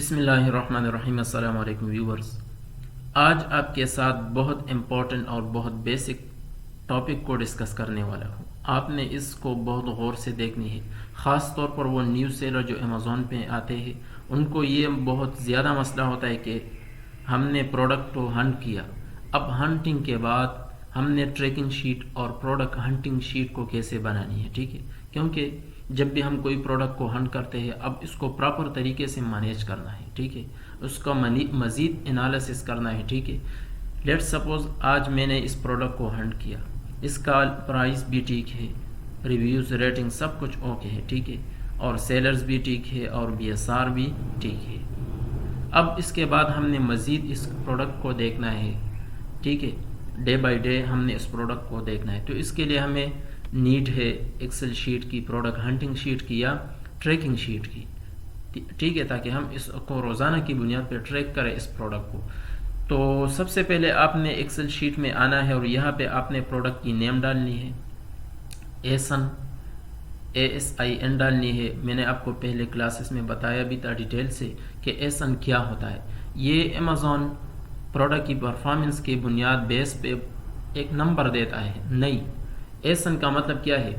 بسم اللہ الرحمن الرحیم۔ السلام علیکم ویورز، آج آپ کے ساتھ بہت امپورٹنٹ اور بہت بیسک ٹاپک کو ڈسکس کرنے والا ہوں۔ آپ نے اس کو بہت غور سے دیکھنی ہے، خاص طور پر وہ نیو سیلر جو امیزون پہ آتے ہیں ان کو یہ بہت زیادہ مسئلہ ہوتا ہے کہ ہم نے پروڈکٹ کو ہنٹ کیا، اب ہنٹنگ کے بعد ہم نے ٹریکنگ شیٹ اور پروڈکٹ ہنٹنگ شیٹ کو کیسے بنانی ہے، ٹھیک ہے؟ کیونکہ جب بھی ہم کوئی پروڈکٹ کو ہنٹ کرتے ہیں اب اس کو پراپر طریقے سے مینیج کرنا ہے، ٹھیک ہے؟ اس کا مزید انالیسس کرنا ہے، ٹھیک ہے؟ لیٹ سپوز آج میں نے اس پروڈکٹ کو ہنٹ کیا، اس کا پرائس بھی ٹھیک ہے، ریویوز ریٹنگ سب کچھ اوکے ہے، ٹھیک ہے، اور سیلرز بھی ٹھیک ہے اور BSR بھی ٹھیک ہے۔ اب اس کے بعد ہم نے مزید اس پروڈکٹ کو دیکھنا ہے، ٹھیک ہے؟ ڈے بائی ڈے ہم نے اس پروڈکٹ کو دیکھنا ہے، تو اس کے لیے ہمیں نیڈ ہے ایکسل شیٹ کی، پروڈکٹ ہنٹنگ شیٹ کی یا ٹریکنگ شیٹ کی، ٹھیک ہے، تاکہ ہم اس کو روزانہ کی بنیاد پہ ٹریک کریں اس پروڈکٹ کو۔ تو سب سے پہلے آپ نے ایکسل شیٹ میں آنا ہے اور یہاں پہ آپ نے پروڈکٹ کی نیم ڈالنی ہے، ASIN ڈالنی ہے۔ میں نے آپ کو پہلے کلاسز میں بتایا بھی تھا ڈیٹیل سے کہ ASIN کیا ہوتا ہے۔ یہ امیزون پروڈکٹ کی پرفارمنس کی بنیاد بیس پہ ایک نمبر دیتا ہے، نہیں، ASIN کا مطلب کیا ہے؟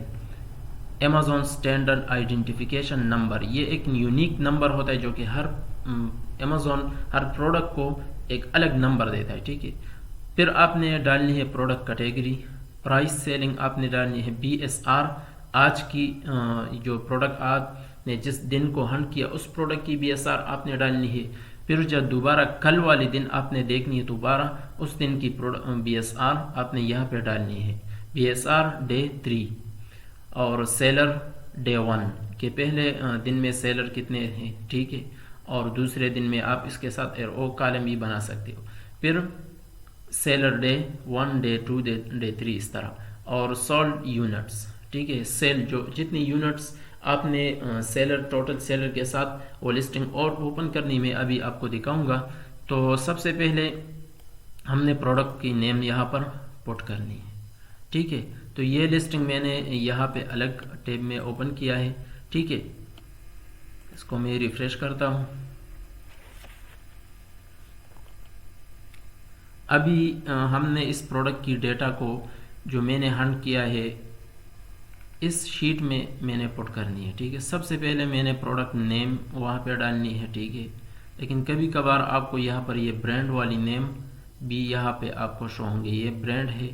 Amazon standard identification number. یہ ایک یونیک نمبر ہوتا ہے جو کہ ہر امیزون ہر پروڈکٹ کو ایک الگ نمبر دیتا ہے، ٹھیک ہے؟ پھر آپ نے ڈالنی ہے پروڈکٹ کیٹیگری، پرائس سیلنگ آپ نے ڈالنی ہے، BSR آج کی جو پروڈکٹ آپ نے جس دن کو ہنٹ کیا اس پروڈکٹ کی BSR آپ نے ڈالنی ہے۔ پھر جب دوبارہ کل والے دن آپ نے دیکھنی ہے دوبارہ اس دن کی BSR آپ نے یہاں پہ ڈالنی ہے، BSR ڈے 3 اور سیلر ڈے 1 کے پہلے دن میں سیلر کتنے ہیں، ٹھیک ہے؟ اور دوسرے دن میں آپ اس کے ساتھ او کالم بھی بنا سکتے ہو۔ پھر سیلر ڈے 1 ڈے 2 ڈے 3 اس طرح، اور سولڈ یونٹس، ٹھیک ہے؟ سیل جو جتنی یونٹس آپ نے سیلر ٹوٹل سیلر کے ساتھ وہ لسٹنگ اور اوپن کرنی میں ابھی آپ کو دکھاؤں گا۔ تو سب سے پہلے ہم نے پروڈکٹ کی نیم یہاں پر پٹ کرنی ہے، ٹھیک ہے؟ تو یہ لسٹنگ میں نے یہاں پہ الگ ٹیب میں اوپن کیا ہے، ٹھیک ہے؟ اس کو میں ریفریش کرتا ہوں۔ ابھی ہم نے اس پروڈکٹ کی ڈیٹا کو جو میں نے ہنٹ کیا ہے اس شیٹ میں نے پٹ کرنی ہے، ٹھیک ہے؟ سب سے پہلے میں نے پروڈکٹ نیم وہاں پہ ڈالنی ہے، ٹھیک ہے؟ لیکن کبھی کبھار آپ کو یہاں پر یہ برانڈ والی نیم بھی یہاں پہ آپ کو شو ہوں گے، یہ برانڈ ہے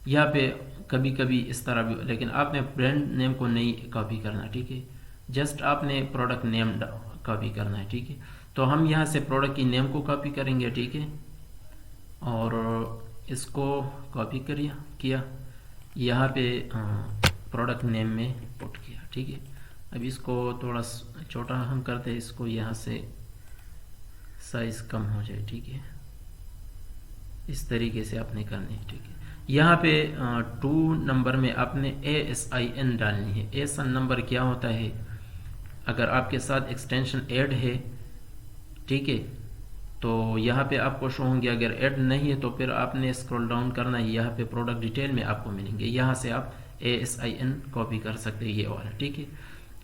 یہاں پہ، کبھی کبھی اس طرح بھی، لیکن آپ نے برانڈ نیم کو نہیں کاپی کرنا، ٹھیک ہے؟ جسٹ آپ نے پروڈکٹ نیم کاپی کرنا ہے، ٹھیک ہے؟ تو ہم یہاں سے پروڈکٹ کی نیم کو کاپی کریں گے، ٹھیک ہے؟ اور اس کو کاپی کیا یہاں پہ پروڈکٹ نیم میں پٹ کیا، ٹھیک ہے؟ اب اس کو تھوڑا چھوٹا ہم کرتے ہیں، اس کو یہاں سے سائز کم ہو جائے، ٹھیک ہے؟ اس طریقے سے آپ نے کرنی ہے، ٹھیک ہے؟ یہاں پہ 2 نمبر میں آپ نے ASIN ڈالنی ہے۔ ASIN نمبر کیا ہوتا ہے؟ اگر آپ کے ساتھ ایکسٹینشن ایڈ ہے، ٹھیک ہے، تو یہاں پہ آپ کو شو ہوں گے، اگر ایڈ نہیں ہے تو پھر آپ نے اسکرول ڈاؤن کرنا ہے، یہاں پہ پروڈکٹ ڈیٹیل میں آپ کو ملیں گے، یہاں سے آپ ASIN کاپی کر سکتے ہیں، یہ والا، ٹھیک ہے؟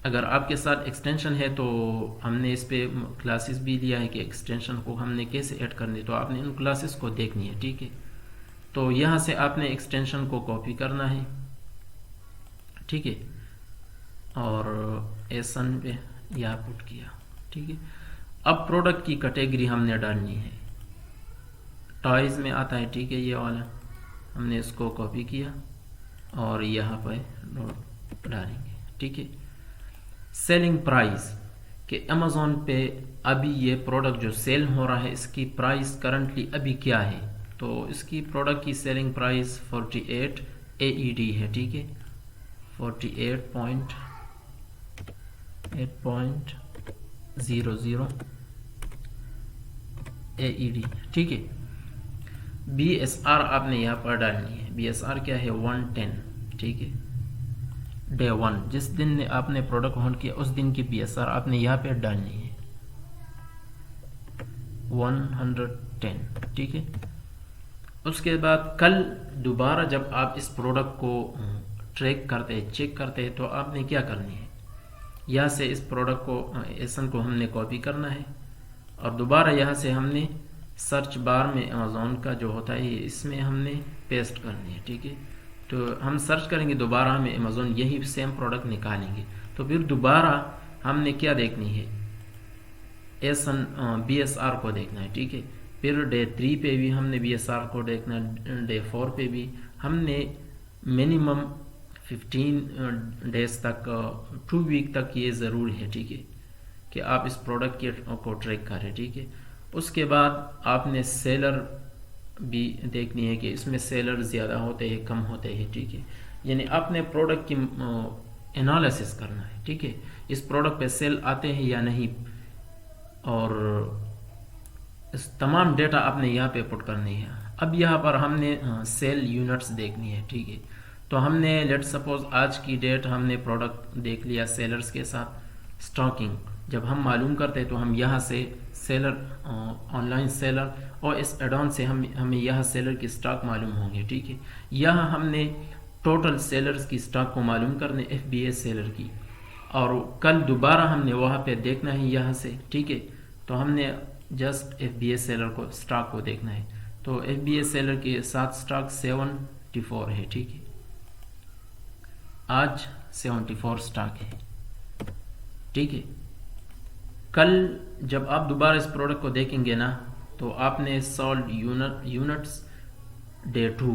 اگر آپ کے ساتھ ایکسٹینشن ہے تو ہم نے اس پہ کلاسز بھی لیا ہے کہ ایکسٹینشن کو ہم نے کیسے ایڈ کرنی، تو آپ نے ان کلاسز کو دیکھنی ہے، ٹھیک ہے؟ تو یہاں سے آپ نے ایکسٹینشن کو کاپی کرنا ہے، ٹھیک ہے؟ اور ASIN پہ یہاں پٹ کیا، ٹھیک ہے؟ اب پروڈکٹ کی کیٹیگری ہم نے ڈالنی ہے، ٹائز میں آتا ہے، ٹھیک ہے؟ یہ والا ہم نے اس کو کاپی کیا اور یہاں پہ ڈالیں گے، ٹھیک ہے؟ سیلنگ پرائز کہ امیزون پہ ابھی یہ پروڈکٹ جو سیل ہو رہا ہے اس کی پرائز کرنٹلی ابھی کیا ہے؟ تو اس کی پروڈکٹ کی سیلنگ پرائز 48 AED ہے، ٹھیک ہے؟ 48.00 AED، ٹھیک ہے؟ BSR آپ نے یہاں پر ڈالنی ہے، BSR کیا ہے؟ 110، ٹھیک ہے؟ ڈے 1 جس دن نے آپ نے پروڈکٹ ہونٹ کیا اس دن کی BSR آپ نے یہاں پہ ڈالنی ہے 110، ٹھیک ہے؟ اس کے بعد کل دوبارہ جب آپ اس پروڈکٹ کو ٹریک کرتے چیک کرتے تو آپ نے کیا کرنی ہے؟ یہاں سے اس پروڈکٹ کو ASIN کو ہم نے کاپی کرنا ہے اور دوبارہ یہاں سے ہم نے سرچ بار میں امیزون کا جو ہوتا ہے اس میں ہم نے پیسٹ کرنی ہے. ٹھیک ہے, تو ہم سرچ کریں گے, دوبارہ ہمیں امیزون یہی سیم پروڈکٹ نکالیں گے. تو پھر دوبارہ ہم نے کیا دیکھنی ہے, BSR کو دیکھنا ہے. ٹھیک ہے, پھر ڈے 3 پہ بھی ہم نے BSR کو دیکھنا ہے, ڈے 4 پہ بھی ہم نے منیمم 15 ڈیز تک 2 ویک تک یہ ضروری ہے. ٹھیک ہے, کہ آپ اس پروڈکٹ کو ٹریک کریں. ٹھیک ہے, اس کے بعد آپ نے سیلر بھی دیکھنی ہے کہ اس میں سیلر زیادہ ہوتے ہیں کم ہوتے ہیں. ٹھیک ہے, یعنی آپ نے پروڈکٹ کی انالیسس کرنا ہے. ٹھیک ہے, اس پروڈکٹ پہ سیل آتے ہیں یا نہیں, اور اس تمام ڈیٹا آپ نے یہاں پہ پٹ کرنی ہے. اب یہاں پر ہم نے سیل یونٹس دیکھنی ہے. ٹھیک ہے, تو ہم نے لیٹ سپوز آج کی ڈیٹ ہم نے پروڈکٹ دیکھ لیا سیلرز کے ساتھ. سٹاکنگ جب ہم معلوم کرتے تو ہم یہاں سے سیلر آن لائن سیلر اور اس ایڈ آن سے ہمیں یہاں سیلر کی سٹاک معلوم ہوں گے. ٹھیک ہے, یہاں ہم نے ٹوٹل سیلرز کی سٹاک کو معلوم کرنے FBA سیلر کی, اور کل دوبارہ ہم نے وہاں پہ دیکھنا ہے یہاں سے. ٹھیک ہے, تو ہم نے جسٹ FBA سیلر کو سٹاک کو دیکھنا ہے. تو FBA سیلر کے ساتھ سٹاک 74 ہے. ٹھیک ہے, آج 74 سٹاک ہے. ٹھیک ہے, کل جب آپ دوبارہ اس پروڈکٹ کو دیکھیں گے نا, تو آپ نے سولڈ یونٹس ڈے 2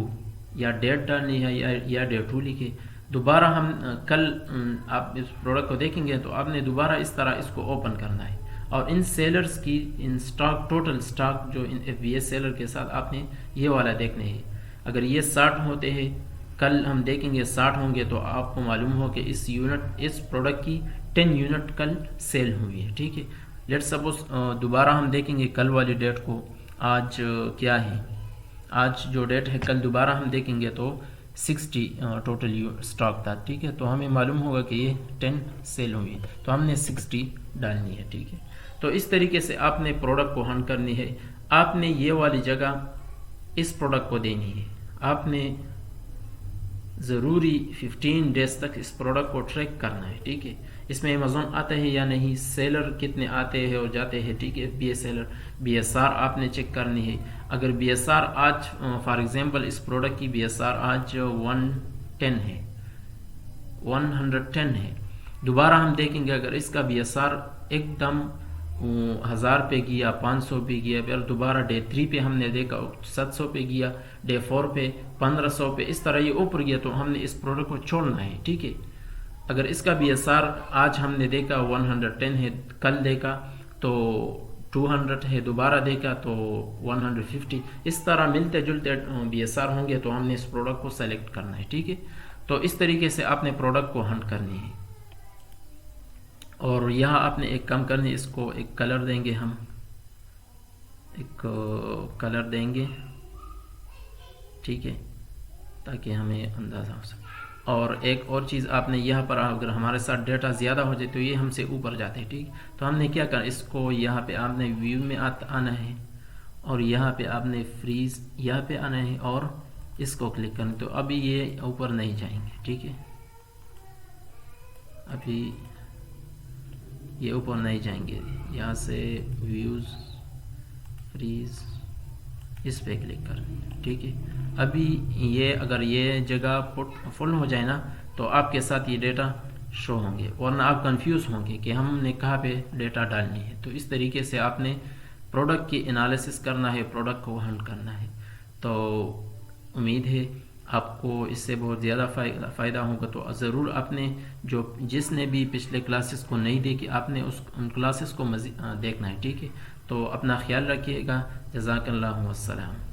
یا ڈیٹ ڈالنی ہے یا ڈے 2 لکھے. دوبارہ ہم کل آپ اس پروڈکٹ کو دیکھیں گے تو آپ نے دوبارہ اس طرح اس کو اوپن کرنا ہے, اور ان سیلرز کی ان سٹاک ٹوٹل سٹاک جو ان FBA سیلر کے ساتھ آپ نے یہ والا دیکھنے ہے. اگر یہ 60 ہوتے ہیں, کل ہم دیکھیں گے 60 ہوں گے, تو آپ کو معلوم ہو کہ اس پروڈکٹ کی 10 یونٹ کل سیل ہوئی ہے. ٹھیک ہے, لیٹ سپوز دوبارہ ہم دیکھیں گے کل والی ڈیٹ کو. آج کیا ہے, آج جو ڈیٹ ہے کل دوبارہ ہم دیکھیں گے تو 60 ٹوٹل سٹاک تھا. ٹھیک ہے, تو ہمیں معلوم ہوگا کہ یہ 10 سیل ہوئی, تو ہم نے 60 ڈالنی ہے. ٹھیک ہے, تو اس طریقے سے آپ نے پروڈکٹ کو ہنٹ کرنی ہے. آپ نے یہ والی جگہ اس پروڈکٹ کو دینی ہے. آپ نے ضروری 15 ڈیز تک اس پروڈکٹ کو ٹریک کرنا ہے. ٹھیک ہے, اس میں امیزون آتا ہے یا نہیں, سیلر کتنے آتے ہیں اور جاتے ہیں. ٹھیک ہے, FBA سیلر BSR آپ نے چیک کرنی ہے. اگر BSR آج فار ایگزامپل اس پروڈکٹ کی BSR آج 110 ہے, 110 ہے, دوبارہ ہم دیکھیں گے اگر اس کا BSR ایک دم 1000 پہ گیا, 500 پہ گیا, پھر دوبارہ ڈے 3 پہ ہم نے دیکھا 700 پہ گیا, ڈے 4 پہ 1500 پہ, اس طرح یہ اوپر گیا, تو ہم نے اس پروڈکٹ کو چھوڑنا ہے. ٹھیک ہے, اگر اس کا BSR آج ہم نے دیکھا 110 ہے, کل دیکھا تو 200 ہے, دوبارہ دیکھا تو 150, اس طرح ملتے جلتے BSR ہوں گے تو ہم نے اس پروڈکٹ کو سیلیکٹ کرنا ہے. ٹھیک ہے, تو اس طریقے سے آپ نے پروڈکٹ کو ہنٹ کرنی ہے. اور یہاں آپ نے ایک کام کرنی ہے, اس کو ایک کلر دیں گے, ہم ایک کلر دیں گے. ٹھیک ہے, تاکہ ہمیں اندازہ ہو سکے. اور ایک اور چیز آپ نے یہاں پر اگر ہمارے ساتھ ڈیٹا زیادہ ہو جائے تو یہ ہم سے اوپر جاتے ہیں. ٹھیک, تو ہم نے کیا کرنا, اس کو یہاں پہ آپ نے ویو میں آنا ہے, اور یہاں پہ آپ نے فریز یہاں پہ آنا ہے, اور اس کو کلک کرنا. تو ابھی یہ اوپر نہیں جائیں گے. ٹھیک ہے, ابھی یہ اوپر نہیں جائیں گے. یہاں سے ویوز فریز اس پہ کلک کر. ٹھیک ہے, ابھی یہ اگر یہ جگہ فل ہو جائے نا تو آپ کے ساتھ یہ ڈیٹا شو ہوں گے, ورنہ آپ کنفیوز ہوں گے کہ ہم نے کہاں پہ ڈیٹا ڈالنی ہے. تو اس طریقے سے آپ نے پروڈکٹ کی انالیسس کرنا ہے, پروڈکٹ کو ہنٹ کرنا ہے. تو امید ہے آپ کو اس سے بہت زیادہ فائدہ ہوگا. تو ضرور آپ نے جس نے بھی پچھلے کلاسز کو نہیں دیکھی, آپ نے ان کلاسز کو دیکھنا ہے. ٹھیک ہے, تو اپنا خیال رکھیے گا. جزاک اللہ والسلام.